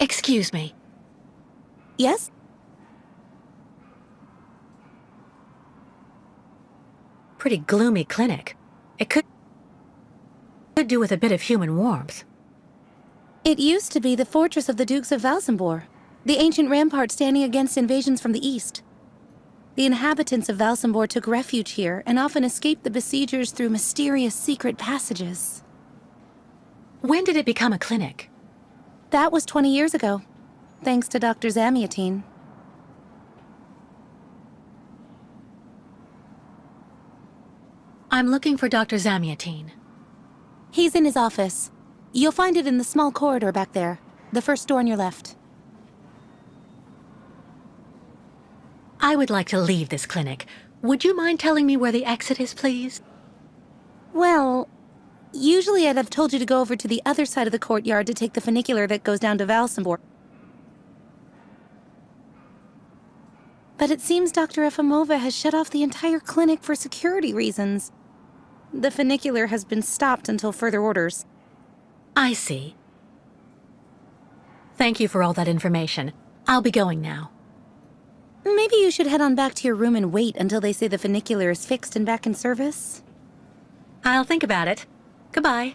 Excuse me. Yes? Pretty gloomy clinic. It could do with a bit of human warmth. It used to be the fortress of the Dukes of Valsambor, the ancient rampart standing against invasions from the east. The inhabitants of Valsambor took refuge here and often escaped the besiegers through mysterious secret passages. When did it become a clinic? That was 20 years ago, thanks to Dr. Zamiatine. I'm looking for Dr. Zamiatine. He's in his office. You'll find it in the small corridor back there, the first door on your left. I would like to leave this clinic. Would you mind telling me where the exit is, please? Well, usually I'd have told you to go over to the other side of the courtyard to take the funicular that goes down to Valsambor. But it seems Dr. Efimova has shut off the entire clinic for security reasons. The funicular has been stopped until further orders. I see. Thank you for all that information. I'll be going now. Maybe you should head on back to your room and wait until they say the funicular is fixed and back in service. I'll think about it. Goodbye.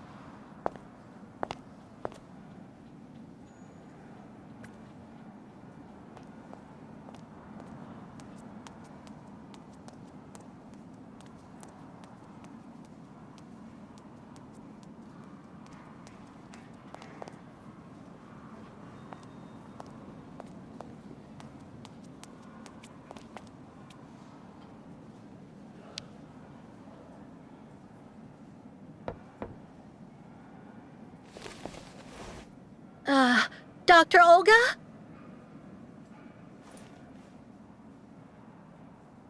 Dr. Olga?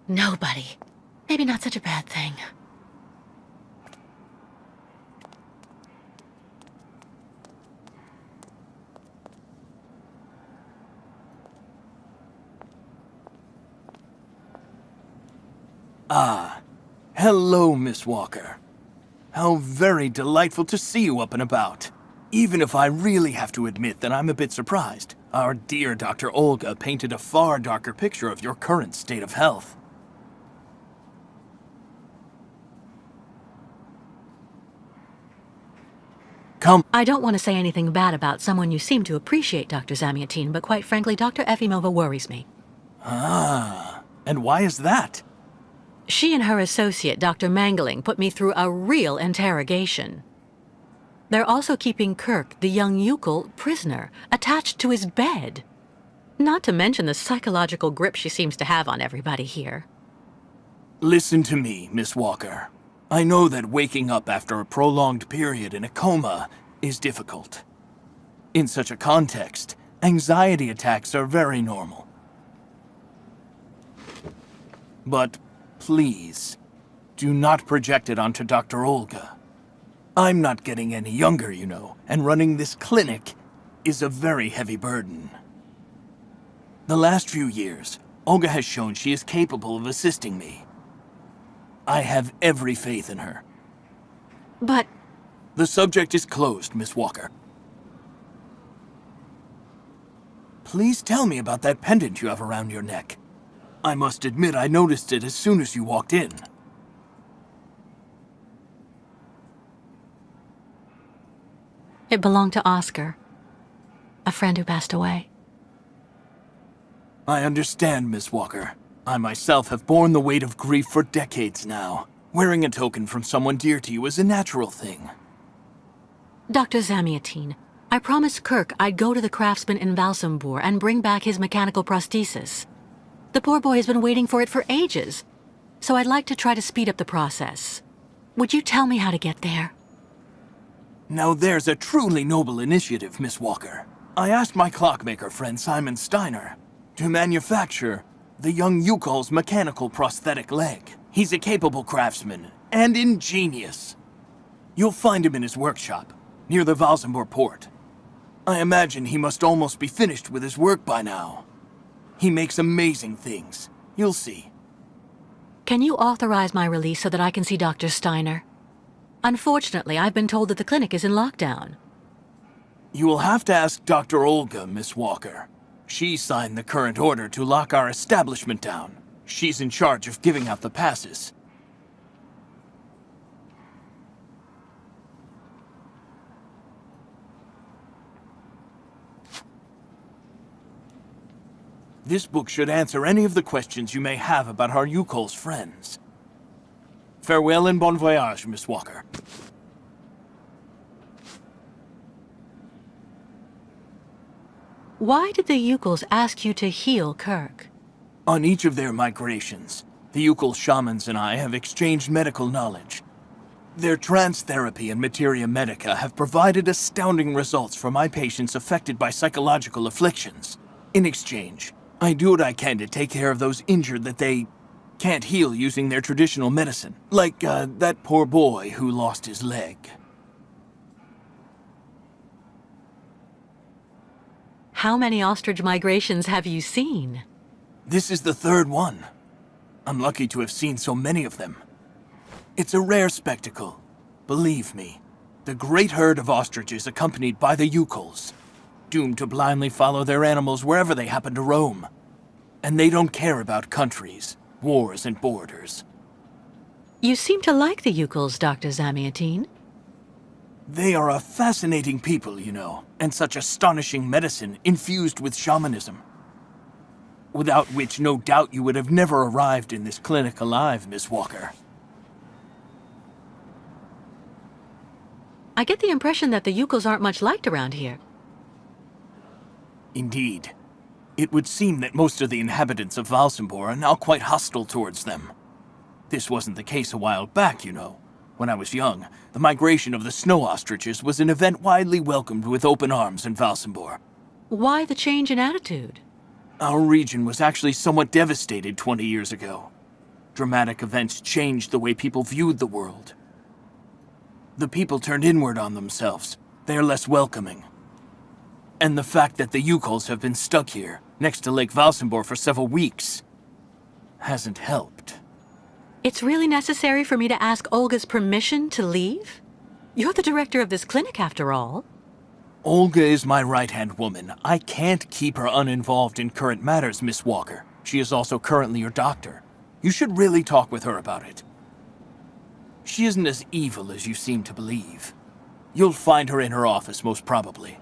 Nobody. Maybe not such a bad thing. Hello, Miss Walker. How very delightful to see you up and about. Even if I really have to admit that I'm a bit surprised. Our dear Dr. Olga painted a far darker picture of your current state of health. Come. I don't want to say anything bad about someone you seem to appreciate, Dr. Zamiatine, but quite frankly, Dr. Efimova worries me. And why is that? She and her associate, Dr. Mangling, put me through a real interrogation. They're also keeping Kirk, the young Youkol, prisoner, attached to his bed. Not to mention the psychological grip she seems to have on everybody here. Listen to me, Miss Walker. I know that waking up after a prolonged period in a coma is difficult. In such a context, anxiety attacks are very normal. But please, do not project it onto Dr. Olga. I'm not getting any younger, you know, and running this clinic is a very heavy burden. The last few years, Olga has shown she is capable of assisting me. I have every faith in her. But... The subject is closed, Miss Walker. Please tell me about that pendant you have around your neck. I must admit I noticed it as soon as you walked in. It belonged to Oscar, a friend who passed away. I understand, Miss Walker. I myself have borne the weight of grief for decades now. Wearing a token from someone dear to you is a natural thing. Dr. Zamiatine, I promised Kirk I'd go to the craftsman in Valsambor and bring back his mechanical prosthesis. The poor boy has been waiting for it for ages, so I'd like to try to speed up the process. Would you tell me how to get there? Now there's a truly noble initiative, Miss Walker. I asked my clockmaker friend Simon Steiner to manufacture the young Youkol's mechanical prosthetic leg. He's a capable craftsman and ingenious. You'll find him in his workshop, near the Valsambor port. I imagine he must almost be finished with his work by now. He makes amazing things. You'll see. Can you authorize my release so that I can see Dr. Steiner? Unfortunately, I've been told that the clinic is in lockdown. You will have to ask Dr. Olga, Miss Walker. She signed the current order to lock our establishment down. She's in charge of giving out the passes. This book should answer any of the questions you may have about our Youkol's friends. Farewell and bon voyage, Miss Walker. Why did the Youkols ask you to heal Kirk? On each of their migrations, the Youkol shamans and I have exchanged medical knowledge. Their trance therapy and materia medica have provided astounding results for my patients affected by psychological afflictions. In exchange, I do what I can to take care of those injured that they can't heal using their traditional medicine. Like, that poor boy who lost his leg. How many ostrich migrations have you seen? This is the third one. I'm lucky to have seen so many of them. It's a rare spectacle. Believe me, the great herd of ostriches accompanied by the Youkols, doomed to blindly follow their animals wherever they happen to roam. And they don't care about countries, wars, and borders. You seem to like the Youkols, Dr. Zamiatine. They are a fascinating people, you know, and such astonishing medicine infused with shamanism. Without which, no doubt, you would have never arrived in this clinic alive, Miss Walker. I get the impression that the Youkols aren't much liked around here. Indeed. It would seem that most of the inhabitants of Valsambor are now quite hostile towards them. This wasn't the case a while back, you know. When I was young, the migration of the snow ostriches was an event widely welcomed with open arms in Valsambor. Why the change in attitude? Our region was actually somewhat devastated 20 years ago. Dramatic events changed the way people viewed the world. The people turned inward on themselves. They are less welcoming. And the fact that the Youkols have been stuck here, next to Lake Valsambor for several weeks, hasn't helped. It's really necessary for me to ask Olga's permission to leave? You're the director of this clinic, after all. Olga is my right-hand woman. I can't keep her uninvolved in current matters, Miss Walker. She is also currently your doctor. You should really talk with her about it. She isn't as evil as you seem to believe. You'll find her in her office, most probably.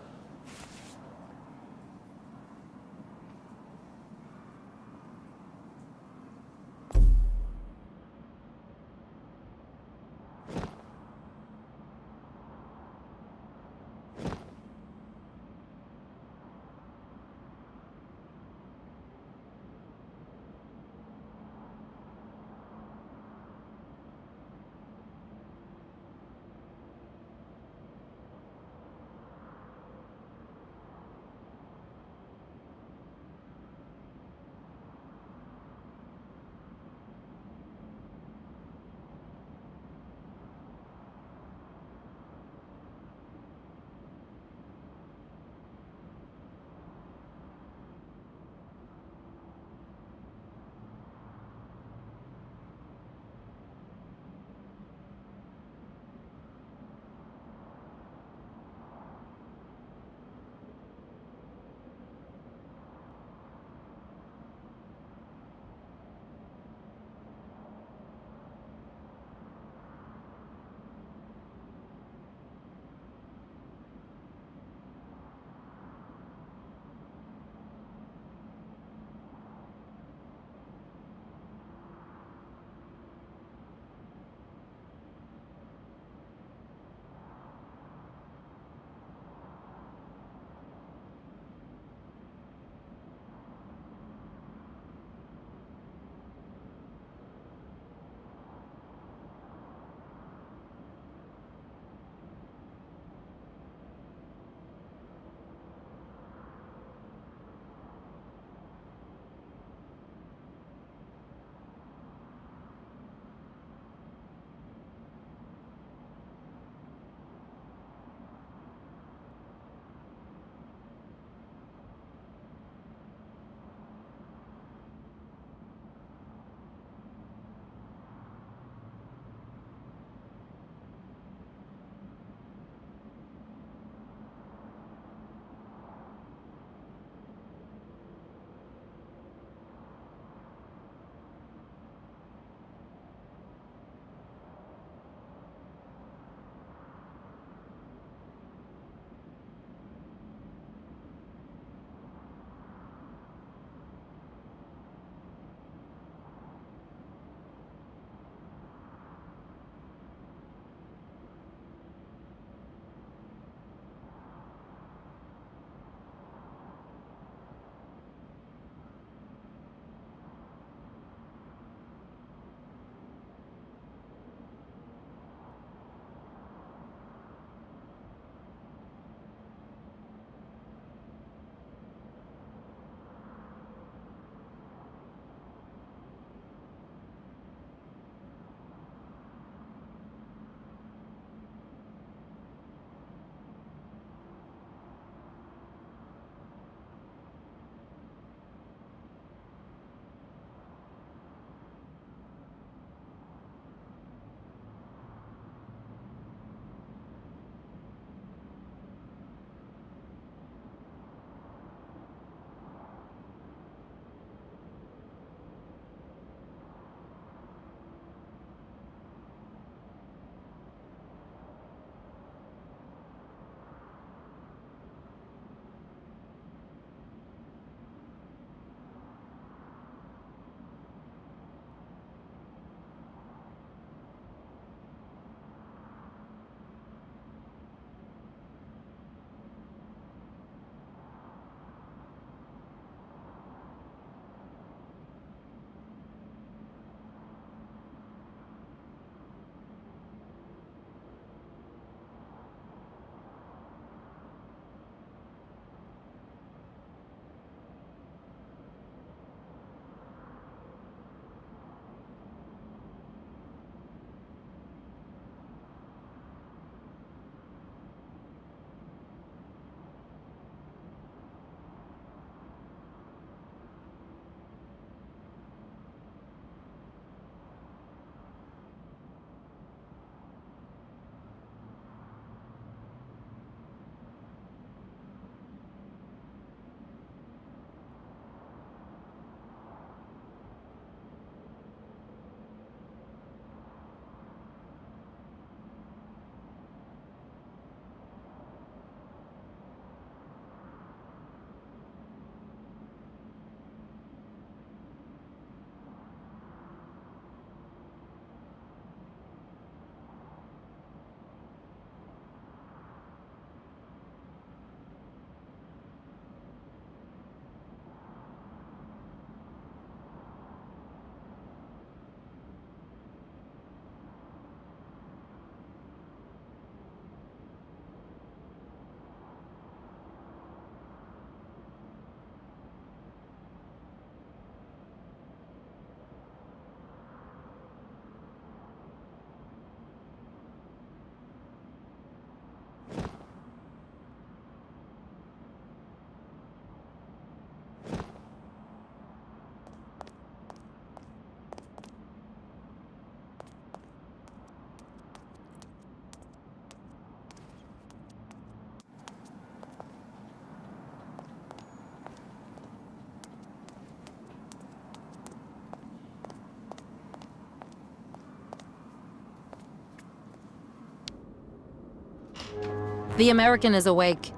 The American is awake.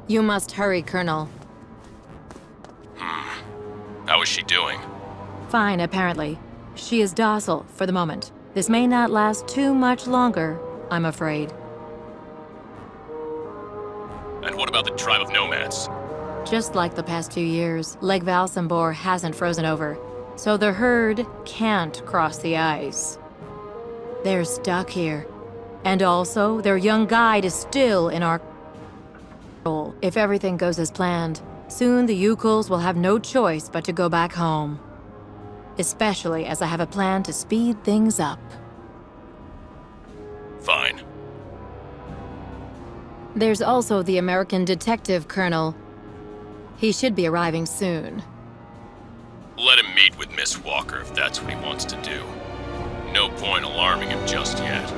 You must hurry, Colonel. How is she doing? Fine, apparently. She is docile for the moment. This may not last too much longer, I'm afraid. And what about the tribe of nomads? Just like the past 2 years, Lake Valsambor hasn't frozen over, so the herd can't cross the ice. They're stuck here. And also, their young guide is still in our control. If everything goes as planned, soon the Youkols will have no choice but to go back home. Especially as I have a plan to speed things up. Fine. There's also the American detective, Colonel. He should be arriving soon. Let him meet with Miss Walker if that's what he wants to do. No point alarming him just yet.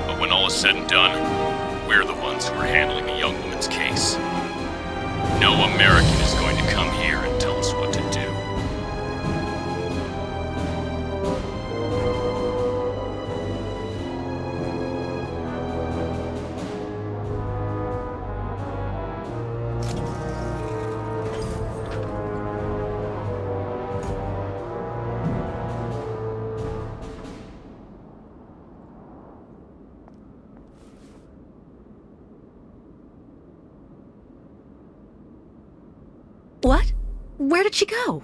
But when all is said and done, we're the ones who are handling the young woman's case. No American is going to come here and tell us what to do. What? Where did she go?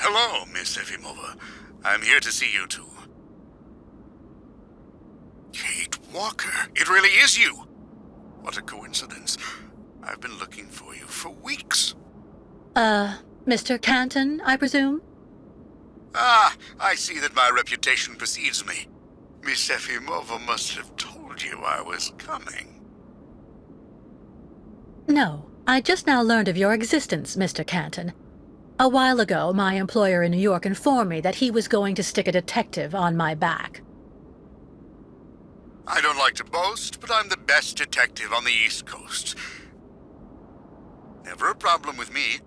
Hello, Miss Efimova. I'm here to see you two. Kate Walker, it really is you! What a coincidence. I've been looking for you for weeks. Mr. Canton, I presume? Ah, I see that my reputation precedes me. Miss Efimova must have told you I was coming. No, I just now learned of your existence, Mr. Canton. A while ago, my employer in New York informed me that he was going to stick a detective on my back. I don't like to boast, but I'm the best detective on the East Coast. Never a problem with me.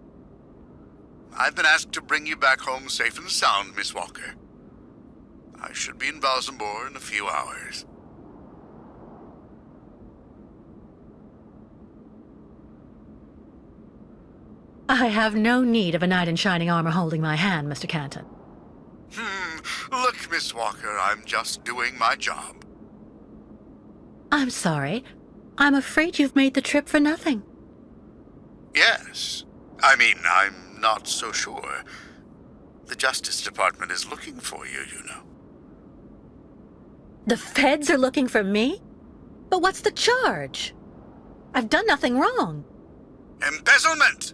I've been asked to bring you back home safe and sound, Miss Walker. I should be in Valsambor in a few hours. I have no need of a knight in shining armor holding my hand, Mr. Canton. Look, Miss Walker, I'm just doing my job. I'm sorry. I'm afraid you've made the trip for nothing. Yes. I mean, I'm not so sure. The Justice Department is looking for you, you know. The feds are looking for me? But what's the charge? I've done nothing wrong. Embezzlement!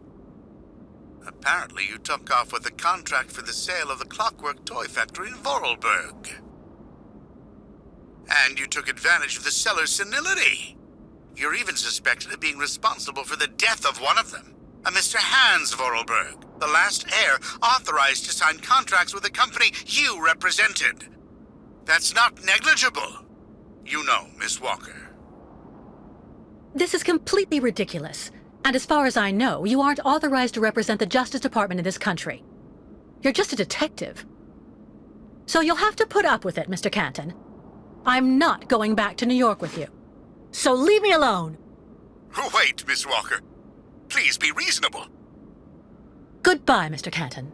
Apparently you took off with a contract for the sale of the clockwork toy factory in Vorarlberg. And you took advantage of the seller's senility. You're even suspected of being responsible for the death of one of them, a Mr. Hans Vorarlberg, the last heir authorized to sign contracts with the company you represented. That's not negligible. You know, Miss Walker. This is completely ridiculous. And as far as I know, you aren't authorized to represent the Justice Department in this country. You're just a detective. So you'll have to put up with it, Mr. Canton. I'm not going back to New York with you. So leave me alone! Wait, Miss Walker. Please be reasonable. Goodbye, Mr. Canton.